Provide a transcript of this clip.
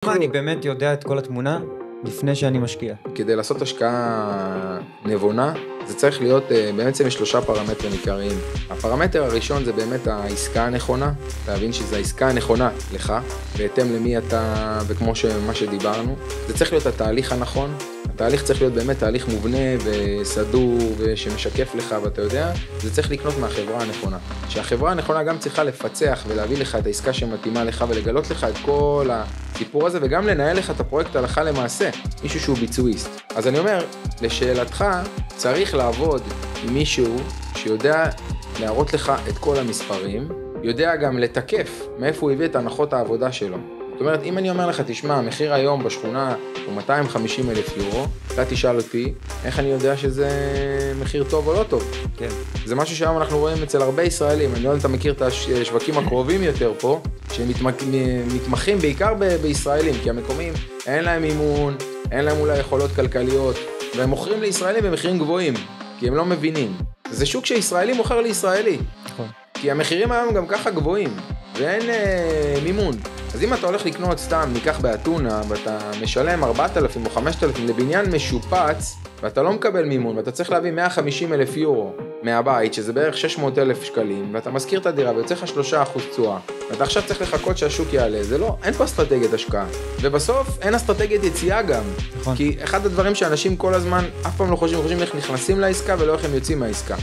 אני באמת יודע את כל התמונה לפני שאני משקיע. כדי לעשות השקעה נבונה, זה צריך להיות, בעצם יש 3 פרמטרים עיקריים. הפרמטר הראשון זה באמת העסקה הנכונה, להבין שזו העסקה הנכונה לך, בהתאם למי אתה, וכמו מה שדיברנו. זה צריך להיות התהליך הנכון, התהליך צריך להיות באמת תהליך מובנה וסדור ושמשקף לך, ואתה יודע, זה צריך לקנות מהחברה הנכונה. שהחברה הנכונה גם צריכה לפצח ולהביא לך את העסקה שמתאימה לך ולגלות לך את כל הסיפור הזה, וגם לנהל לך את הפרויקט הלכה למעשה, מישהו שהוא ביצועיסט. אז אני אומר, לשאלתך, צריך לעבוד עם מישהו שיודע להראות לך את כל המספרים, יודע גם לתקף מאיפה הוא הביא את הנחות העבודה שלו. זאת אומרת, אם אני אומר לך, תשמע, המחיר היום בשכונה הוא 250,000 יורו, אתה תשאל אותי, איך אני יודע שזה מחיר טוב או לא טוב? כן. זה משהו שהיום אנחנו רואים אצל הרבה ישראלים, אני לא יודע אם אתה מכיר את השווקים הקרובים יותר פה, שמתמחים בעיקר בישראלים, כי המקומיים אין להם אימון, אין להם אולי יכולות כלכליות, והם מוכרים לישראלים במחירים גבוהים, כי הם לא מבינים. זה שוק שישראלי מוכר לישראלי. נכון. כי המחירים היום גם ככה גבוהים, ואין מימון. אז אם אתה הולך לקנות סתם, ניקח באתונה, ואתה משלם 4,000 או 5,000 לבניין משופץ, ואתה לא מקבל מימון, ואתה צריך להביא 150,000 יורו מהבית, שזה בערך 600,000 שקלים, ואתה מזכיר את הדירה ויוצא לך 3% תשואה, ואתה עכשיו צריך לחכות שהשוק יעלה, זה לא, אין פה אסטרטגיית השקעה. ובסוף אין אסטרטגיית יציאה גם. נכון. כי אחד הדברים שאנשים כל הזמן, אף פעם לא חושבים איך נכנסים לעסקה ולא איך הם יוצאים מהעסקה.